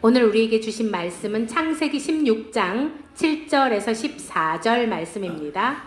오늘 우리에게 주신 말씀은 창세기 16장 7절에서 14절 말씀입니다.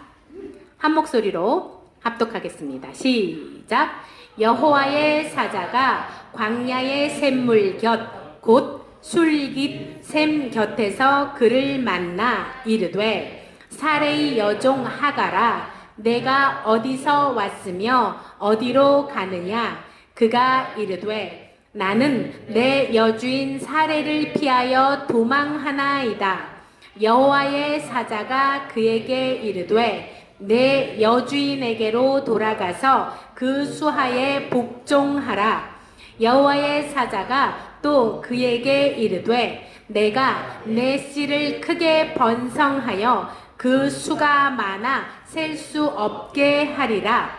한 목소리로 합독하겠습니다. 시작. 여호와의 사자가 광야의 샘물 곁 곧 술깃 샘 곁에서 그를 만나 이르되 사레의 여종 하가라 내가 어디서 왔으며 어디로 가느냐. 그가 이르되 나는 내 여주인 사레를 피하여 도망하나이다. 여호와의 사자가 그에게 이르되 내 여주인에게로 돌아가서 그 수하에 복종하라. 여호와의 사자가 또 그에게 이르되 내가 내 씨를 크게 번성하여 그 수가 많아 셀 수 없게 하리라.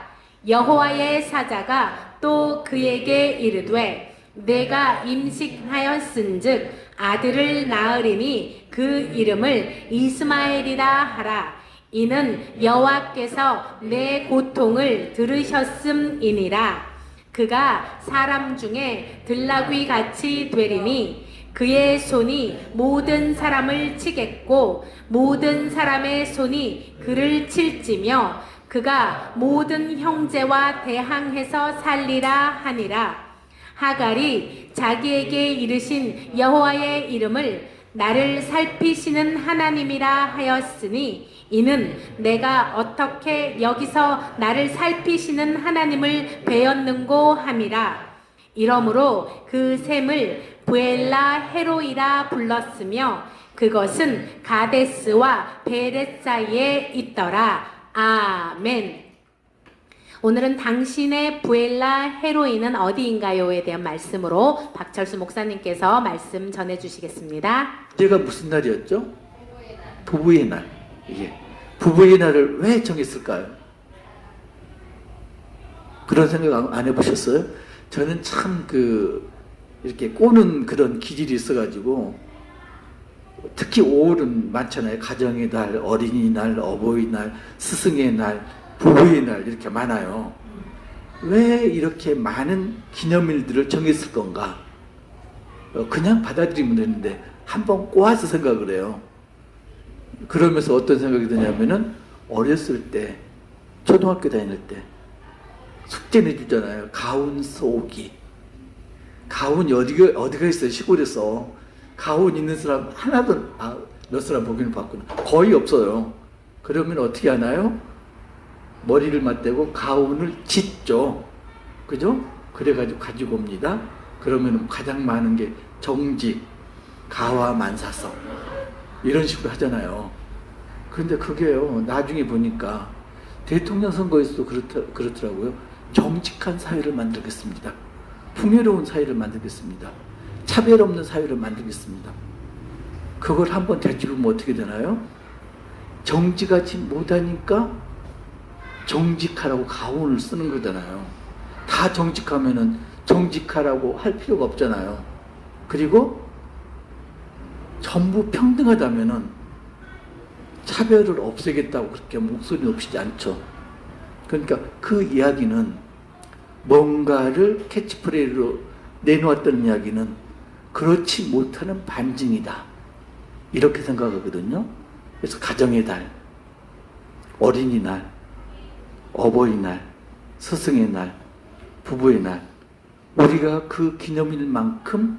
여호와의 사자가 또 그에게 이르되 내가 임신하였은즉 아들을 낳으리니 그 이름을 이스마엘이라 하라. 이는 여호와께서 내 고통을 들으셨음이니라. 그가 사람 중에 들나귀 같이 되리니 그의 손이 모든 사람을 치겠고 모든 사람의 손이 그를 칠지며 그가 모든 형제와 대항해서 살리라 하니라. 하갈이 자기에게 이르신 여호와의 이름을 나를 살피시는 하나님이라 하였으니 이는 내가 어떻게 여기서 나를 살피시는 하나님을 배웠는고 함이라. 이러므로 그 샘을 부엘라 헤로이라 불렀으며 그것은 가데스와 베렛 사이에 있더라. 아멘. 오늘은 당신의 부엘라 헤로이는 어디인가요에 대한 말씀으로 박철수 목사님께서 말씀 전해주시겠습니다. 제가 무슨 날이었죠? 부부의 날. 이게 부부의 날을 왜 정했을까요? 그런 생각 안 해보셨어요? 저는 참 이렇게 꼬는 그런 기질이 있어가지고 특히 5월은 많잖아요. 가정의 날, 어린이날, 어버이날, 스승의 날, 부부의 날 이렇게 많아요. 왜 이렇게 많은 기념일들을 정했을 건가? 그냥 받아들이면 되는데 한번 꼬아서 생각을 해요. 그러면서 어떤 생각이 드냐면은 어렸을 때 초등학교 다닐 때 숙제 내주잖아요. 가훈 쏘기. 가훈이 어디가 있어요? 시골에서 가훈 있는 사람 하나도 몇 사람 보기는 봤구나. 거의 없어요. 그러면 어떻게 하나요? 머리를 맞대고 가훈을 짓죠. 그죠? 그래가지고 가지고 옵니다. 그러면 가장 많은 게 정직, 가와 만사성 이런 식으로 하잖아요. 그런데 그게요, 나중에 보니까 대통령 선거에서도 그렇더라고요. 정직한 사회를 만들겠습니다. 풍요로운 사회를 만들겠습니다. 차별 없는 사회를 만들겠습니다. 그걸 한번 되짚으면 어떻게 되나요? 정직하지 못하니까 정직하라고 가훈을 쓰는 거잖아요. 다 정직하면은 정직하라고 할 필요가 없잖아요. 그리고 전부 평등하다면은 차별을 없애겠다고 그렇게 목소리 높이지 않죠. 그러니까 그 이야기는 뭔가를 캐치프레이로 내놓았던 이야기는 그렇지 못하는 반증이다. 이렇게 생각하거든요. 그래서 가정의 달, 어린이날, 어버이날, 스승의 날, 부부의 날, 우리가 그 기념일만큼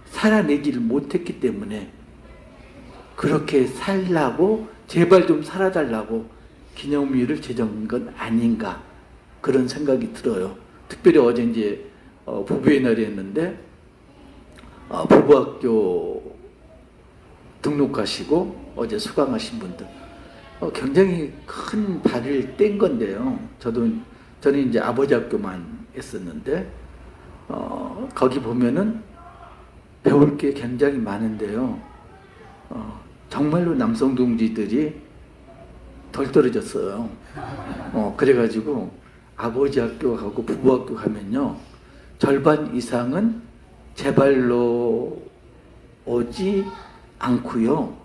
살아내지를 못했기 때문에 그렇게 살라고 제발 좀 살아달라고 기념일을 제정한 건 아닌가 그런 생각이 들어요. 특별히 어제 이제 부부의 날이었는데 부부학교 등록하시고 어제 수강하신 분들 굉장히 큰 발을 뗀 건데요. 저는 이제 아버지 학교만 했었는데 거기 보면은 배울 게 굉장히 많은데요. 정말로 남성 동지들이 덜 떨어졌어요. 그래가지고 아버지 학교 가고 부부 학교 가면요, 절반 이상은 제 발로 오지 않고요,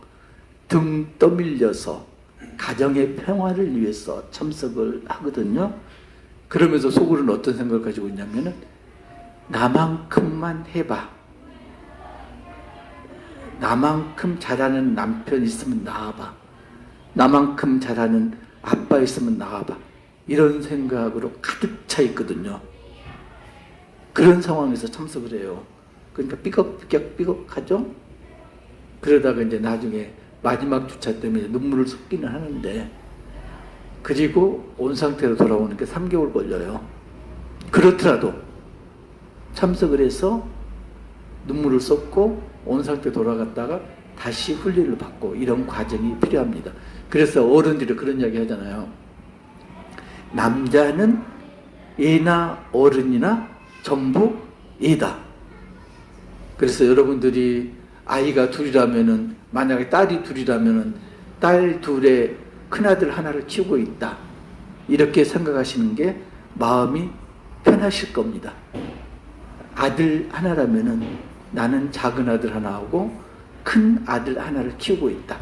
등 떠밀려서 가정의 평화를 위해서 참석을 하거든요. 그러면서 속으로는 어떤 생각을 가지고 있냐면은 나만큼만 해봐. 나만큼 잘하는 남편 있으면 나와봐. 나만큼 잘하는 아빠 있으면 나와봐. 이런 생각으로 가득 차 있거든요. 그런 상황에서 참석을 해요. 그러니까 삐걱삐걱삐걱하죠? 그러다가 이제 나중에 마지막 주차 때문에 눈물을 쏟기는 하는데, 그리고 온 상태로 돌아오는 게 3개월 걸려요. 그렇더라도 참석을 해서 눈물을 쏟고 온 상태 돌아갔다가 다시 훈련을 받고, 이런 과정이 필요합니다. 그래서 어른들이 그런 이야기 하잖아요. 남자는 애나 어른이나 전부 애다. 그래서 여러분들이 아이가 둘이라면은, 만약에 딸이 둘이라면은 딸 둘에 큰아들 하나를 키우고 있다, 이렇게 생각하시는 게 마음이 편하실 겁니다. 아들 하나라면은 나는 작은 아들 하나하고 큰 아들 하나를 키우고 있다,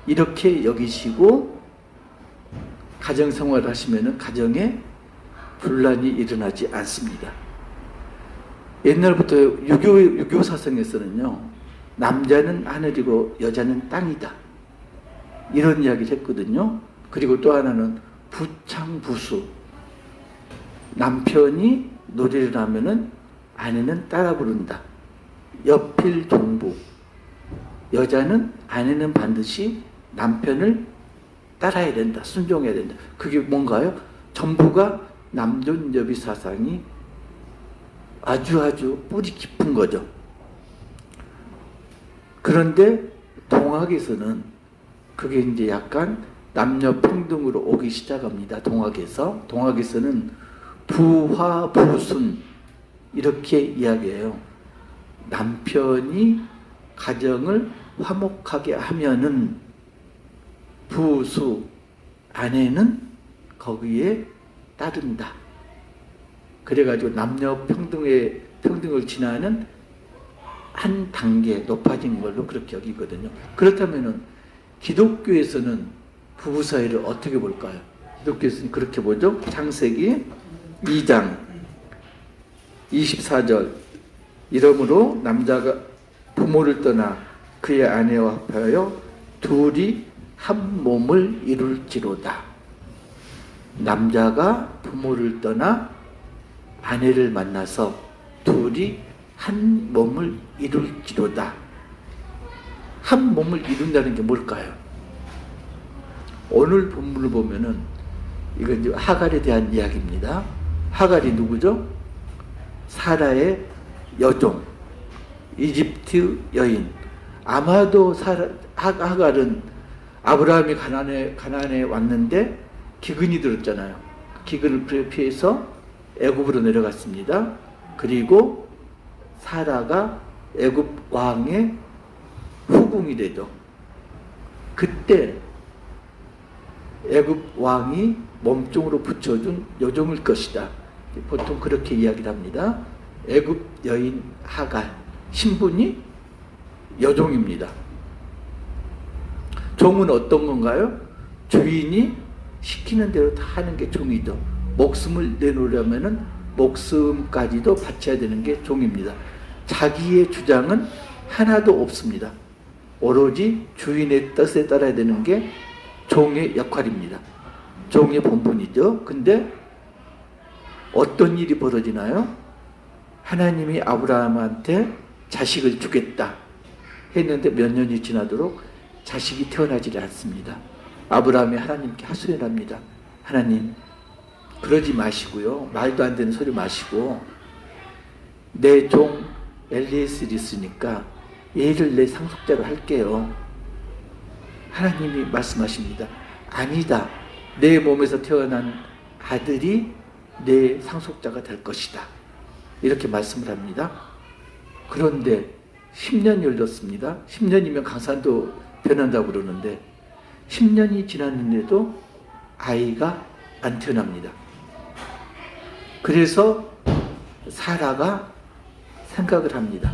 이렇게 여기시고 가정생활을 하시면은 가정에 분란이 일어나지 않습니다. 옛날부터 유교 사상에서는요, 남자는 하늘이고 여자는 땅이다, 이런 이야기를 했거든요. 그리고 또 하나는 부창부수, 남편이 노래를 하면은 아내는 따라 부른다. 여필동부, 여자는 아내는 반드시 남편을 따라야 된다, 순종해야 된다. 그게 뭔가요? 전부가 남존여비 사상이 아주 뿌리 깊은 거죠. 그런데 동학에서는 그게 이제 약간 남녀 평등으로 오기 시작합니다. 동학에서는 부화부순, 이렇게 이야기해요. 남편이 가정을 화목하게 하면은 부수, 아내는 거기에 따른다. 그래가지고 남녀 평등을 지나는 한 단계 높아진 걸로 그렇게 여기거든요. 그렇다면은 기독교에서는 부부 사이를 어떻게 볼까요? 기독교에서는 그렇게 보죠. 창세기 2장 24절, 이러므로 남자가 부모를 떠나 그의 아내와 합하여 둘이 한 몸을 이룰지로다. 남자가 부모를 떠나 아내를 만나서 둘이 한 몸을 이룰지로다. 한 몸을 이룬다는 게 뭘까요? 오늘 본문을 보면은 이건 이제 하갈에 대한 이야기입니다. 하갈이 누구죠? 사라의 여종, 이집트 여인. 아마도 하갈은 아브라함이 가나안에 왔는데 기근이 들었잖아요. 기근을 피해서 애굽으로 내려갔습니다. 그리고 사라가 애굽 왕의 후궁이 되죠. 그때 애굽 왕이 몸종으로 붙여준 여종일 것이다. 보통 그렇게 이야기를 합니다. 애굽 여인 하갈, 신분이 여종입니다. 종은 어떤 건가요? 주인이 시키는 대로 다 하는 게 종이죠. 목숨을 내놓으려면은 목숨까지도 바쳐야 되는 게 종입니다. 자기의 주장은 하나도 없습니다. 오로지 주인의 뜻에 따라야 되는 게 종의 역할입니다. 종의 본분이죠. 근데 어떤 일이 벌어지나요? 하나님이 아브라함한테 자식을 주겠다 했는데 몇 년이 지나도록 자식이 태어나지 않습니다. 아브라함이 하나님께 하소연합니다. 하나님, 그러지 마시고요. 말도 안 되는 소리 마시고, 내 종 엘리에셀이 있으니까 얘를 내 상속자로 할게요. 하나님이 말씀하십니다. 아니다. 내 몸에서 태어난 아들이 내 상속자가 될 것이다. 이렇게 말씀을 합니다. 그런데 10년이 흘렀습니다. 10년이면 강산도 변한다고 그러는데 10년이 지났는데도 아이가 안 태어납니다. 그래서 사라가 생각을 합니다.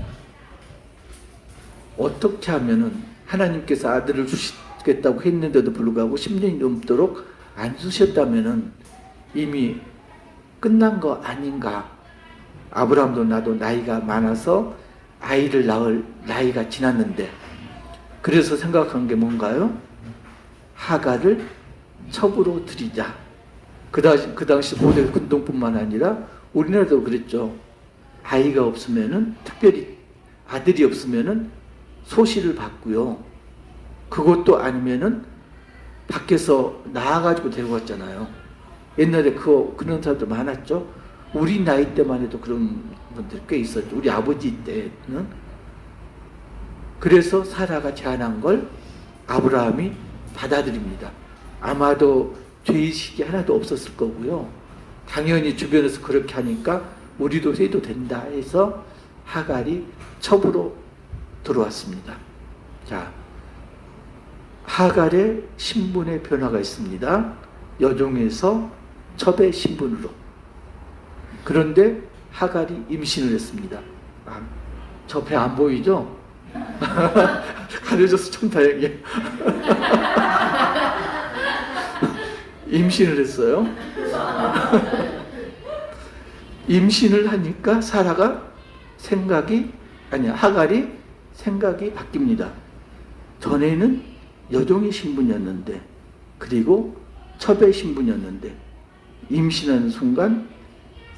어떻게 하면은 하나님께서 아들을 주시겠다고 했는데도 불구하고 10년이 넘도록 안 주셨다면은 이미 끝난 거 아닌가. 아브라함도 나도 나이가 많아서 아이를 낳을 나이가 지났는데 그래서 생각한 게 뭔가요? 하갈을 첩으로 들이자. 그 당시 고대 근동뿐만 아니라 우리나라도 그랬죠. 아이가 없으면은, 특별히 아들이 없으면은 소시를 받고요. 그것도 아니면은 밖에서 나와가지고 데리고 왔잖아요. 옛날에 그런 사람들 많았죠. 우리 나이 때만 해도 그런 분들 꽤 있었죠. 우리 아버지 때는. 그래서 사라가 제안한 걸 아브라함이 받아들입니다. 아마도 죄의식이 하나도 없었을 거고요. 당연히 주변에서 그렇게 하니까 우리도 해도 된다 해서 하갈이 첩으로 들어왔습니다. 자, 하갈의 신분의 변화가 있습니다. 여종에서 첩의 신분으로. 그런데 하갈이 임신을 했습니다. 저 배 안 보이죠? 가려져서 좀 다행이에요. 임신을 했어요. 임신을 하니까 하갈이 생각이 바뀝니다. 전에는 여종의 신분이었는데, 그리고 첩의 신분이었는데, 임신하는 순간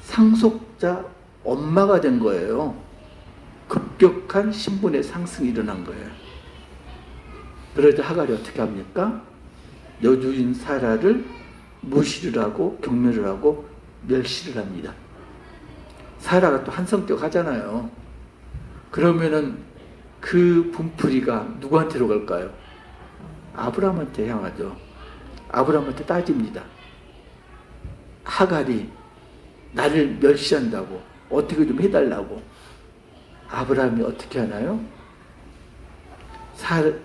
상속자 엄마가 된 거예요. 급격한 신분의 상승이 일어난 거예요. 그래서 하갈이 어떻게 합니까? 여주인 사라를 무시를 하고 경멸을 하고 멸시를 합니다. 사라가 또 한성격 하잖아요. 그러면은 그 분풀이가 누구한테로 갈까요? 아브라함한테 향하죠. 아브라함한테 따집니다. 하갈이 나를 멸시한다고, 어떻게 좀 해달라고. 아브라함이 어떻게 하나요?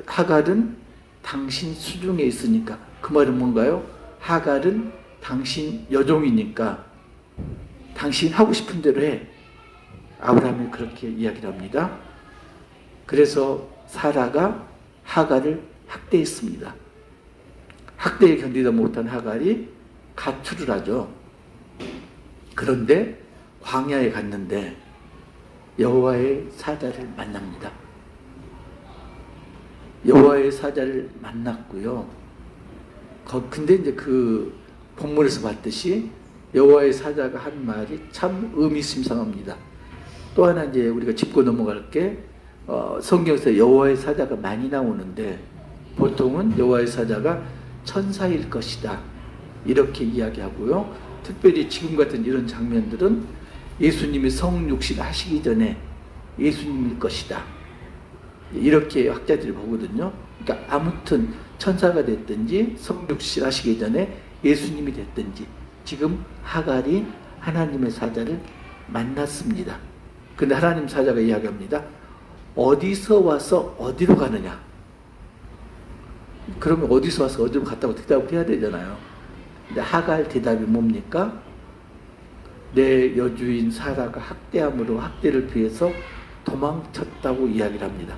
하갈은 당신 수중에 있으니까. 그 말은 뭔가요? 하갈은 당신 여종이니까 당신 하고 싶은 대로 해. 아브라함이 그렇게 이야기를 합니다. 그래서 사라가 하갈을 학대했습니다. 학대에 견디다 못한 하갈이 가출을 하죠. 그런데 광야에 갔는데 여호와의 사자를 만납니다. 여호와의 사자를 만났고요. 근데 이제 그 본문에서 봤듯이 여호와의 사자가 한 말이 참 의미심장합니다. 또 하나 이제 우리가 짚고 넘어갈 게 성경에서 여호와의 사자가 많이 나오는데 보통은 여호와의 사자가 천사일 것이다 이렇게 이야기하고요. 특별히 지금 같은 이런 장면들은 예수님이 성육신 하시기 전에 예수님일 것이다 이렇게 학자들이 보거든요. 그러니까 아무튼 천사가 됐든지 성육신 하시기 전에 예수님이 됐든지 지금 하갈이 하나님의 사자를 만났습니다. 근데 하나님 사자가 이야기합니다. 어디서 와서 어디로 가느냐? 그러면 어디서 와서 어디로 갔다고 대답을 해야 되잖아요. 근데 하갈 대답이 뭡니까? 내 여주인 사라가 학대함으로 학대를 피해서 도망쳤다고 이야기를 합니다.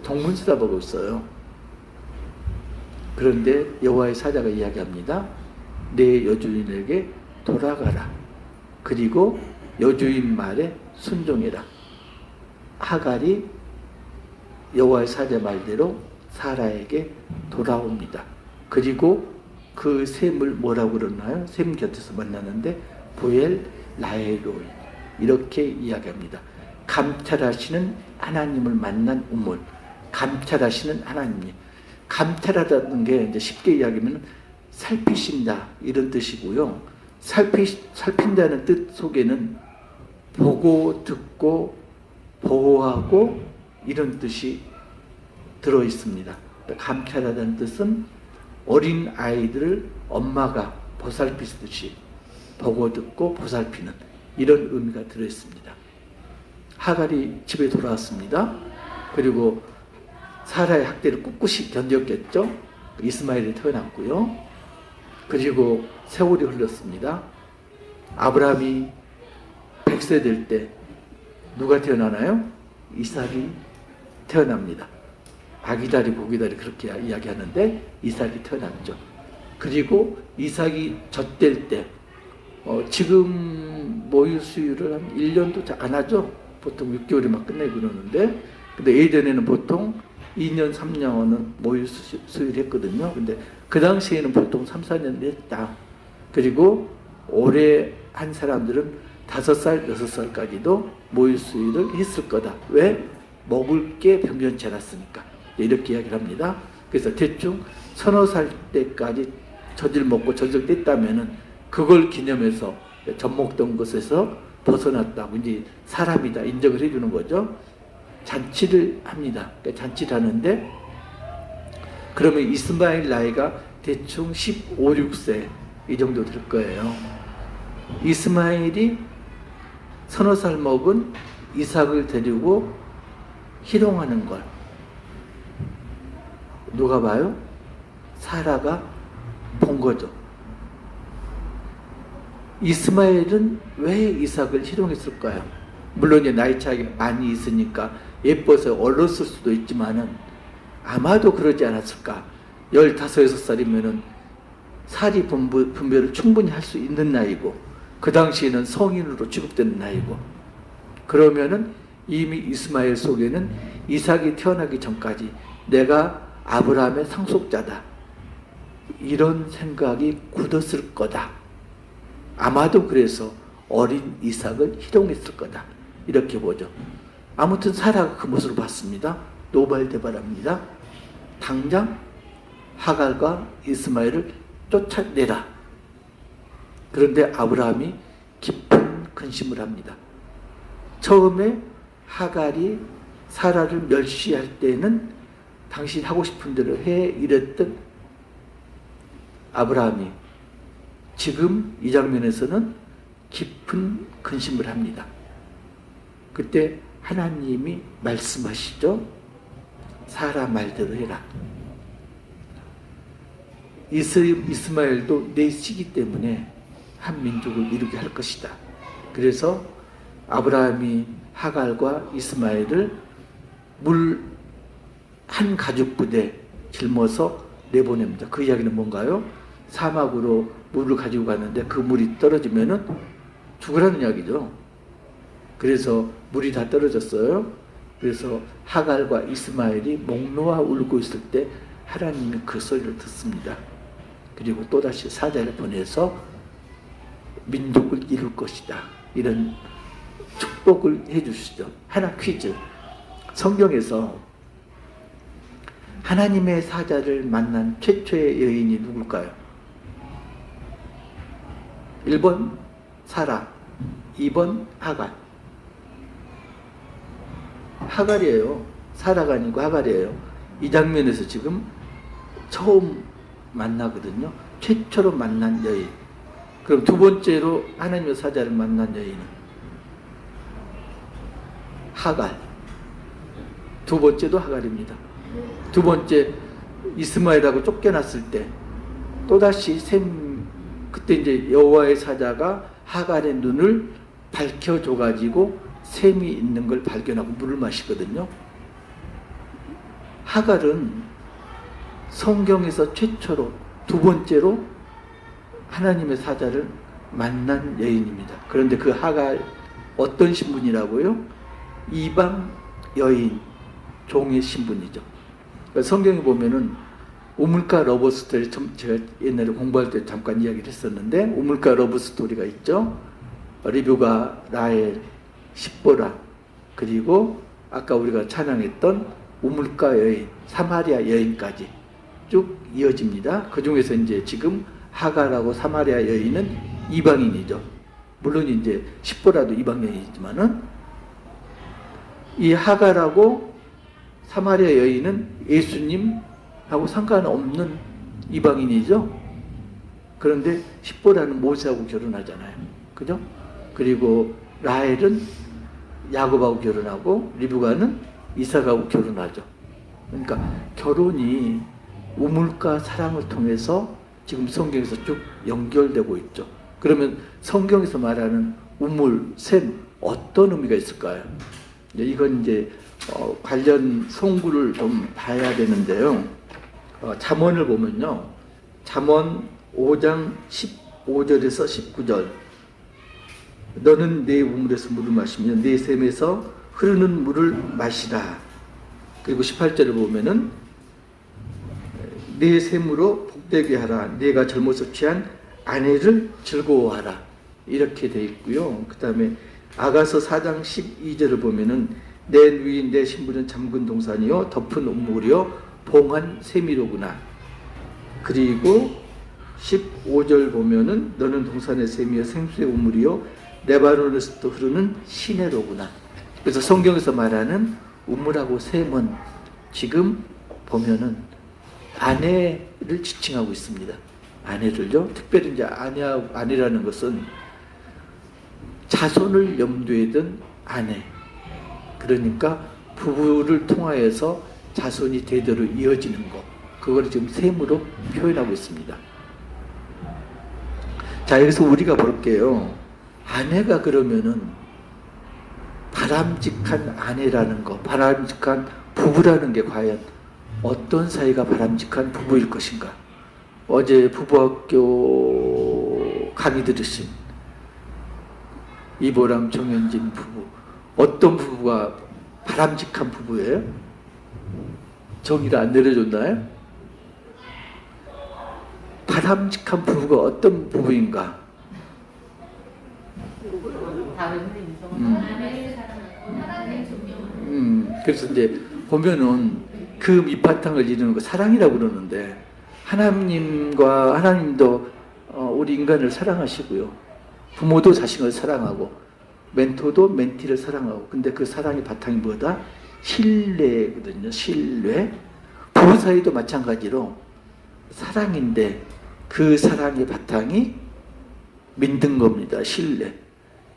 동문서답하고 있어요. 그런데 여호와의 사자가 이야기합니다. 내 여주인에게 돌아가라. 그리고 여주인 말에 순종해라. 하갈이 여호와의 사자 말대로 사라에게 돌아옵니다. 그리고 그 셈을 뭐라고 그러나요? 셈 곁에서 만나는데 보엘 라헬로이 이렇게 이야기합니다. 감찰하시는 하나님을 만난 우물. 감찰하시는 하나님이. 감찰하다는 게 이제 쉽게 이야기하면 살피신다 이런 뜻이고요. 살핀다는 뜻 속에는 보고 듣고 보호하고 이런 뜻이 들어 있습니다. 감찰하다는 뜻은 어린 아이들을 엄마가 보살피듯이 보고 듣고 보살피는 이런 의미가 들어 있습니다. 하갈이 집에 돌아왔습니다. 그리고 사라의 학대를 꿋꿋이 견뎠겠죠. 이스마엘이 태어났고요. 그리고 세월이 흘렀습니다. 아브라함이 100세 될 때 누가 태어나나요? 이삭이 태어납니다. 아기다리 보기다리 그렇게 이야기하는데 이삭이 태어났죠. 그리고 이삭이 젖될 때 지금 모유 수유를 한 1년도 안 하죠. 보통 6개월에만 끝내고 그러는데 근데 예전에는 보통 2년, 3년은 모유 수유를 했거든요. 근데 그 당시에는 보통 3, 4년 했다. 그리고 오래 한 사람들은 5살, 6살까지도 모유 수유를 했을 거다. 왜? 먹을 게 변변치 않았으니까. 이렇게 이야기를 합니다. 그래서 대충 서너 살 때까지 젖을 먹고 젖을 뗐다면은 그걸 기념해서 젖 먹던 것에서 벗어났다고 이제 사람이다 인정을 해주는 거죠. 잔치를 합니다. 그러니까 잔치를 하는데 그러면 이스마엘 나이가 대충 15, 16세 이 정도 될 거예요. 이스마엘이 서너 살 먹은 이삭을 데리고 희롱하는 걸 누가 봐요? 사라가 본 거죠. 이스마엘은 왜 이삭을 희롱했을까요? 물론 이제 나이 차이가 많이 있으니까 예뻐서 얼렀을 수도 있지만은 아마도 그러지 않았을까. 15, 6살이면은 사리 분별을 충분히 할 수 있는 나이고 그 당시에는 성인으로 취급되는 나이고 그러면은 이미 이스마엘 속에는 이삭이 태어나기 전까지 내가 아브라함의 상속자다. 이런 생각이 굳었을 거다. 아마도 그래서 어린 이삭을 희롱했을 거다. 이렇게 보죠. 아무튼 사라가 그 모습을 봤습니다. 노발대발합니다. 당장 하갈과 이스마엘을 쫓아내라. 그런데 아브라함이 깊은 근심을 합니다. 처음에 하갈이 사라를 멸시할 때는 당신 하고 싶은 대로 해 이랬던 아브라함이 지금 이 장면에서는 깊은 근심을 합니다. 그때 하나님이 말씀하시죠. 사라 말대로 해라. 이스마엘도 내 씨기 때문에 한 민족을 이루게 할 것이다. 그래서 아브라함이 하갈과 이스마엘을 물 한 가죽 부대 짊어서 내보냅니다. 그 이야기는 뭔가요? 사막으로 물을 가지고 갔는데 그 물이 떨어지면은 죽으라는 이야기죠. 그래서 물이 다 떨어졌어요. 그래서 하갈과 이스마엘이 목 놓아 울고 있을 때 하나님이 그 소리를 듣습니다. 그리고 또다시 사자를 보내서 민족을 이룰 것이다. 이런 축복을 해주시죠. 하나 퀴즈. 성경에서 하나님의 사자를 만난 최초의 여인이 누굴까요? 1번 사라, 2번 하갈. 하갈이에요. 사라가 아니고 하갈이에요. 이 장면에서 지금 처음 만나거든요. 최초로 만난 여인. 그럼 두 번째로 하나님의 사자를 만난 여인은 하갈. 두 번째도 하갈입니다. 두 번째 이스마엘하고 쫓겨났을 때 또다시 그때 이제 여호와의 사자가 하갈의 눈을 밝혀줘 가지고 샘이 있는 걸 발견하고 물을 마시거든요. 하갈은 성경에서 최초로 두 번째로 하나님의 사자를 만난 여인입니다. 그런데 그 하갈 어떤 신분이라고요? 이방 여인 종의 신분이죠. 성경에 보면은 우물가 러브 스토리, 제가 옛날에 공부할 때 잠깐 이야기를 했었는데 우물가 러브 스토리가 있죠. 리브가, 라헬, 십보라, 그리고 아까 우리가 찬양했던 우물가 여인, 사마리아 여인까지 쭉 이어집니다. 그 중에서 이제 지금 하갈하고 사마리아 여인은 이방인이죠. 물론 이제 십보라도 이방인이지만은 이 하갈하고 사마리아 여인은 예수님하고 상관없는 이방인이죠. 그런데 십보라는 모세하고 결혼하잖아요. 그죠? 그리고 라헬은 야곱하고 결혼하고 리브가는 이삭하고 결혼하죠. 그러니까 결혼이 우물가 사랑을 통해서 지금 성경에서 쭉 연결되고 있죠. 그러면 성경에서 말하는 우물, 샘 어떤 의미가 있을까요? 이건 이제 관련 송구를 좀 봐야 되는데요. 잠언을 보면요. 잠언 5장 15절에서 19절. 너는 내 우물에서 물을 마시며 내 샘에서 흐르는 물을 마시라. 그리고 18절을 보면은 내 셈으로 복되게 하라. 내가 젊어서 취한 아내를 즐거워하라. 이렇게 돼 있고요. 그 다음에 아가서 4장 12절을 보면은 내 누인 내 신부는 잠근 동산이요 덮은 우물이요 봉한 셈이로구나. 그리고 15절 보면은 너는 동산의 셈이요 생수의 우물이요 레바논에서부터 흐르는 시내로구나. 그래서 성경에서 말하는 우물하고 셈은 지금 보면은 아내를 지칭하고 있습니다. 아내를요. 특별히 이제 아내라는 것은 자손을 염두에 둔 아내. 그러니까 부부를 통하여서 자손이 대대로 이어지는 것. 그걸 지금 셈으로 표현하고 있습니다. 자, 여기서 우리가 볼게요. 아내가 그러면은 바람직한 아내라는 거, 바람직한 부부라는 게 과연 어떤 사이가 바람직한 부부일 것인가? 어제 부부학교 강의 들으신 이보람 정현진 부부, 어떤 부부가 바람직한 부부예요? 정의를 안 내려줬나요? 바람직한 부부가 어떤 부부인가? 그래서 이제 보면은 그 밑바탕을 이루는 거 사랑이라고 그러는데 하나님도 우리 인간을 사랑하시고요. 부모도 자식을 사랑하고 멘토도 멘티를 사랑하고 근데 그 사랑의 바탕이 뭐다? 신뢰거든요. 신뢰. 부부 사이도 마찬가지로 사랑인데 그 사랑의 바탕이 믿는 겁니다. 신뢰.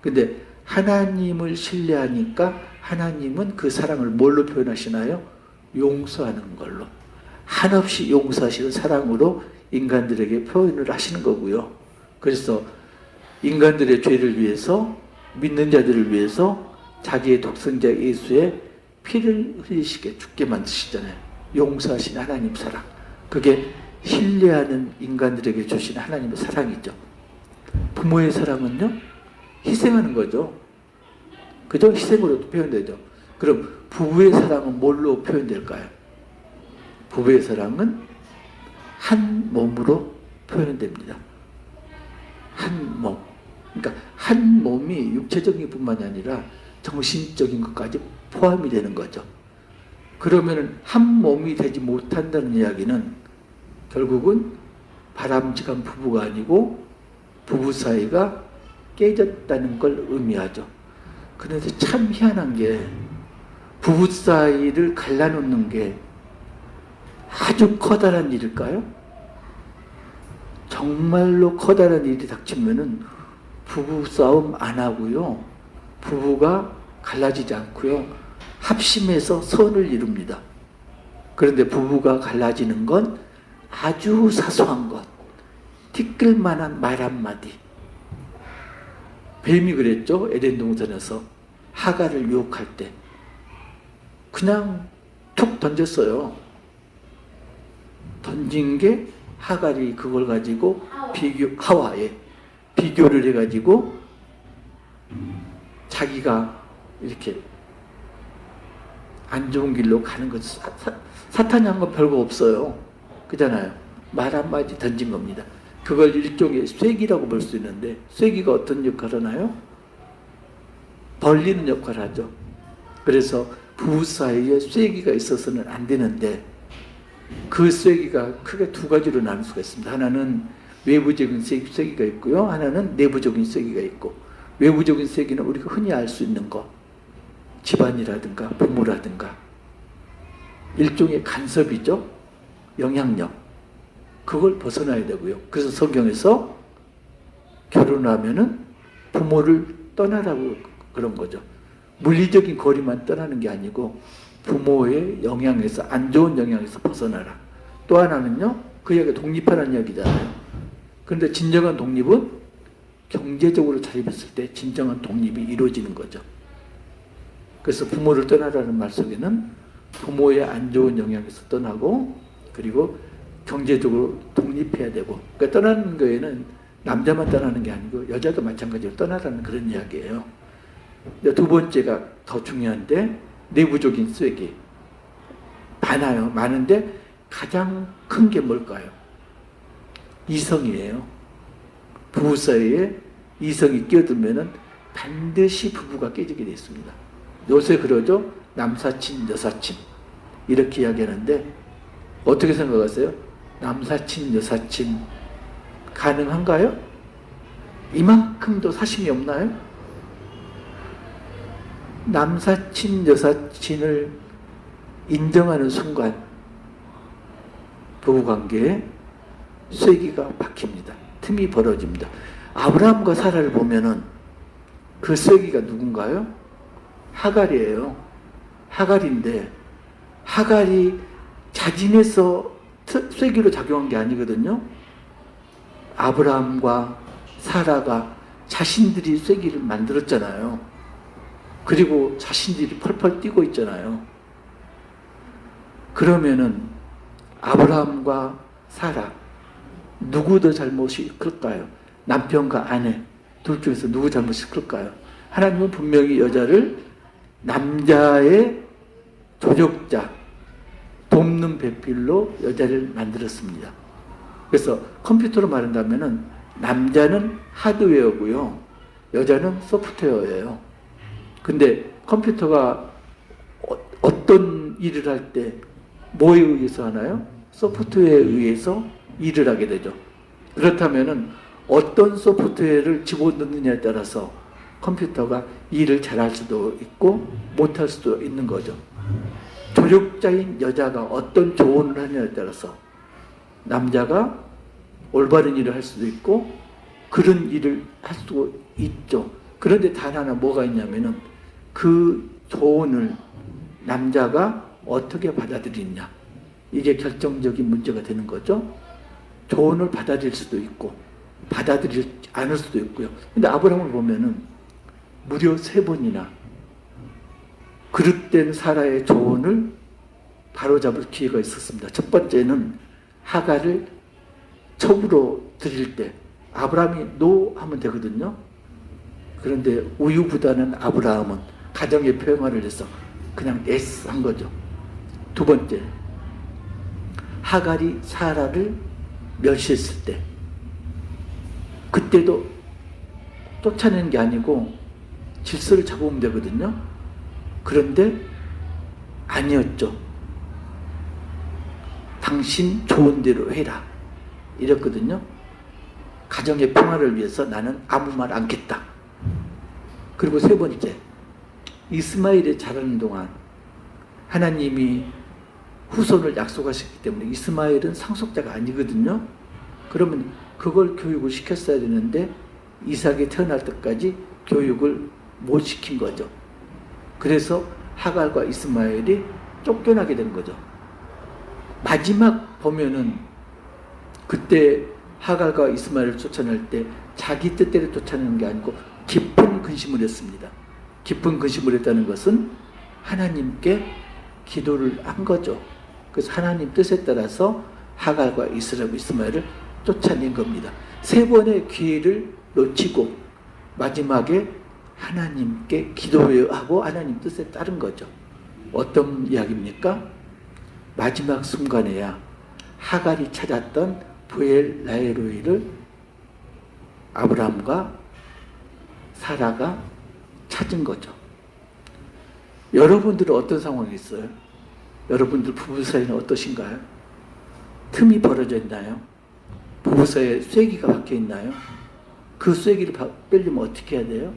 근데 하나님을 신뢰하니까 하나님은 그 사랑을 뭘로 표현하시나요? 용서하는 걸로. 한없이 용서하시는 사랑으로 인간들에게 표현을 하시는 거고요. 그래서 인간들의 죄를 위해서 믿는 자들을 위해서 자기의 독생자 예수의 피를 흘리시게 죽게 만드시잖아요. 용서하신 하나님 사랑. 그게 신뢰하는 인간들에게 주신 하나님의 사랑이죠. 부모의 사랑은요? 희생하는 거죠. 그죠? 희생으로도 표현되죠. 그럼 부부의 사랑은 뭘로 표현될까요? 부부의 사랑은 한 몸으로 표현됩니다. 한 몸. 그러니까 한 몸이 육체적인 뿐만이 아니라 정신적인 것까지 포함이 되는 거죠. 그러면 한 몸이 되지 못한다는 이야기는 결국은 바람직한 부부가 아니고 부부 사이가 깨졌다는 걸 의미하죠. 그런데 참 희한한 게 부부 사이를 갈라놓는 게 아주 커다란 일일까요? 정말로 커다란 일이 닥치면은 부부 싸움 안 하고요. 부부가 갈라지지 않고요. 합심해서 선을 이룹니다. 그런데 부부가 갈라지는 건 아주 사소한 것. 티끌만한 말 한마디. 뱀이 그랬죠. 에덴 동산에서 하갈을 유혹할 때 그냥 툭 던졌어요. 던진 게 하갈이 그걸 가지고 하와에 비교를 해가지고 자기가 이렇게 안 좋은 길로 가는 거죠. 사탄이 한 건 별거 없어요. 그잖아요. 말 한마디 던진 겁니다. 그걸 일종의 쐐기라고 볼 수 있는데 쐐기가 어떤 역할을 하나요? 벌리는 역할을 하죠. 그래서 부부 사이에 쐐기가 있어서는 안 되는데 그 쐐기가 크게 두 가지로 나눌 수가 있습니다. 하나는 외부적인 쐐기가 있고요. 하나는 내부적인 쐐기가 있고 외부적인 쐐기는 우리가 흔히 알 수 있는 것 집안이라든가 부모라든가 일종의 간섭이죠. 영향력 그걸 벗어나야 되고요. 그래서 성경에서 결혼하면은 부모를 떠나라고 그런 거죠. 물리적인 거리만 떠나는 게 아니고 부모의 영향에서 안 좋은 영향에서 벗어나라. 또 하나는요. 그 이야기가 독립하라는 이야기잖아요. 그런데 진정한 독립은 경제적으로 자립했을 때 진정한 독립이 이루어지는 거죠. 그래서 부모를 떠나라는 말 속에는 부모의 안 좋은 영향에서 떠나고 그리고 경제적으로 독립해야 되고 그러니까 떠나는 거에는 남자만 떠나는 게 아니고 여자도 마찬가지로 떠나라는 그런 이야기예요. 두 번째가 더 중요한데 내부적인 쐐기 많아요. 많은데 가장 큰 게 뭘까요? 이성이에요. 부부 사이에 이성이 끼어들면은 반드시 부부가 깨지게 되어 있습니다. 요새 그러죠? 남사친, 여사친 이렇게 이야기하는데 어떻게 생각하세요? 남사친, 여사친 가능한가요? 이만큼도 사심이 없나요? 남사친, 여사친을 인정하는 순간 부부관계에 쐐기가 박힙니다. 틈이 벌어집니다. 아브라함과 사라를 보면은 그 쐐기가 누군가요? 하갈이에요. 하갈인데 하갈이 자진해서 쐐기로 작용한 게 아니거든요. 아브라함과 사라가 자신들이 쐐기를 만들었잖아요. 그리고 자신들이 펄펄 뛰고 있잖아요. 그러면은 아브라함과 사라 누구 더 잘못이 클까요? 남편과 아내 둘 중에서 누구 잘못이 클까요? 하나님은 분명히 여자를 남자의 조력자, 돕는 배필로 여자를 만들었습니다. 그래서 컴퓨터로 말한다면은 남자는 하드웨어고요, 여자는 소프트웨어예요. 근데 컴퓨터가 어떤 일을 할 때 뭐에 의해서 하나요? 소프트웨어에 의해서 일을 하게 되죠. 그렇다면은 어떤 소프트웨어를 집어넣느냐에 따라서 컴퓨터가 일을 잘할 수도 있고 못할 수도 있는 거죠. 조력자인 여자가 어떤 조언을 하느냐에 따라서 남자가 올바른 일을 할 수도 있고 그런 일을 할 수도 있죠. 그런데 단 하나 뭐가 있냐면은 그 조언을 남자가 어떻게 받아들이냐, 이게 결정적인 문제가 되는 거죠. 조언을 받아들일 수도 있고 받아들이지 않을 수도 있고요. 근데 아브라함을 보면은 무려 3번이나 그릇된 사라의 조언을 바로잡을 기회가 있었습니다. 첫 번째는 하갈을 첩으로 드릴 때 아브라함이 노 하면 되거든요. 그런데 우유보다는 아브라함은 가정의 평화를 위해서 그냥 예스 한 거죠. 두 번째, 하갈이 사라를 멸시했을 때 그때도 쫓아내는 게 아니고 질서를 잡으면 되거든요. 그런데 아니었죠. 당신 좋은 대로 해라 이랬거든요. 가정의 평화를 위해서 나는 아무 말 않겠다. 그리고 3번째, 이스마엘이 자라는 동안 하나님이 후손을 약속하셨기 때문에 이스마엘은 상속자가 아니거든요. 그러면 그걸 교육을 시켰어야 되는데 이삭이 태어날 때까지 교육을 못 시킨 거죠. 그래서 하갈과 이스마엘이 쫓겨나게 된 거죠. 마지막 보면은 그때 하갈과 이스마엘을 쫓아낼 때 자기 뜻대로 쫓아내는 게 아니고 깊은 근심을 했습니다. 깊은 근심을 했다는 것은 하나님께 기도를 한 거죠. 그래서 하나님 뜻에 따라서 하갈과 이스마엘을 쫓아낸 겁니다. 3번의 기회를 놓치고 마지막에 하나님께 기도하고 하나님 뜻에 따른 거죠. 어떤 이야기입니까? 마지막 순간에야 하갈이 찾았던 브엘 라헬로이를 아브라함과 사라가 찾은 거죠. 여러분들은 어떤 상황이 있어요? 여러분들 부부 사이는 어떠신가요? 틈이 벌어져 있나요? 부부 사이에 쐐기가 박혀 있나요? 그 쐐기를 빼려면 어떻게 해야 돼요?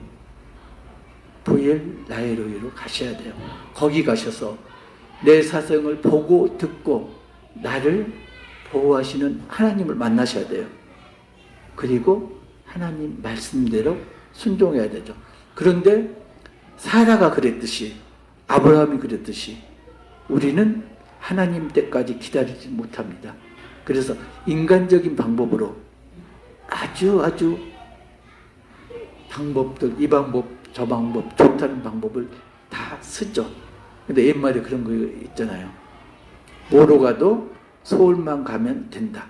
브엘 라헬로이로 가셔야 돼요. 거기 가셔서 내 사정을 보고 듣고 나를 보호하시는 하나님을 만나셔야 돼요. 그리고 하나님 말씀대로 순종해야 되죠. 그런데 사라가 그랬듯이 아브라함이 그랬듯이 우리는 하나님 때까지 기다리지 못합니다. 그래서 인간적인 방법으로 아주 방법들, 이 방법 저 방법 좋다는 방법을 다 쓰죠. 근데 옛말에 그런 거 있잖아요. 뭐로 가도 서울만 가면 된다.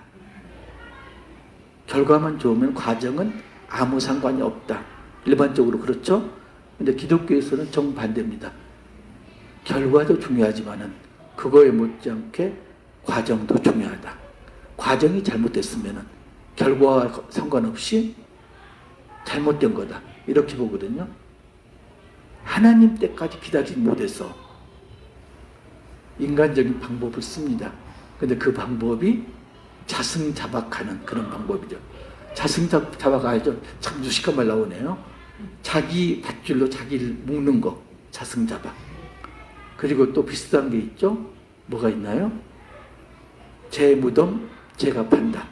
결과만 좋으면 과정은 아무 상관이 없다. 일반적으로 그렇죠. 근데 기독교에서는 정반대입니다. 결과도 중요하지만은 그거에 못지않게 과정도 중요하다. 과정이 잘못됐으면 결과와 상관없이 잘못된 거다. 이렇게 보거든요. 하나님 때까지 기다리지 못해서 인간적인 방법을 씁니다. 근데 그 방법이 자승자박하는 그런 방법이죠. 자승자박 알죠? 참 유식한 말 나오네요. 자기 밧줄로 자기를 묶는 거, 자승자박. 그리고 또 비슷한 게 있죠? 뭐가 있나요? 제 무덤 제가 판다.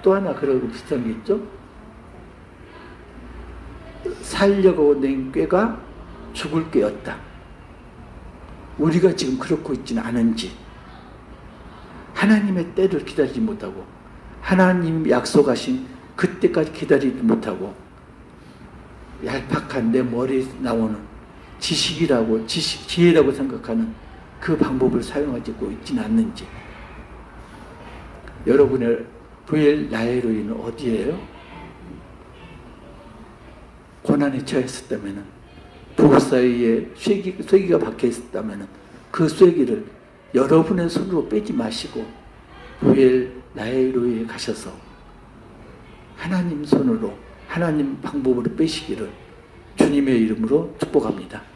또 하나 그러고 비슷한 게 있죠? 살려고 낸 꾀가 죽을 꾀였다. 우리가 지금 그렇고 있지는 않은지, 하나님의 때를 기다리지 못하고 하나님 약속하신 그때까지 기다리지 못하고 얄팍한 내 머리에 나오는 지식이라고 지혜라고 생각하는 그 방법을 사용하고 있지는 않는지. 여러분의 부엘 나에로이는 어디예요? 고난에 처했었다면, 부부 사이에 쐐기가 박혀 있었다면 그 쐐기를 여러분의 손으로 빼지 마시고 부엘 나에로이에 가셔서 하나님 손으로, 하나님 방법으로 빼시기를 주님의 이름으로 축복합니다.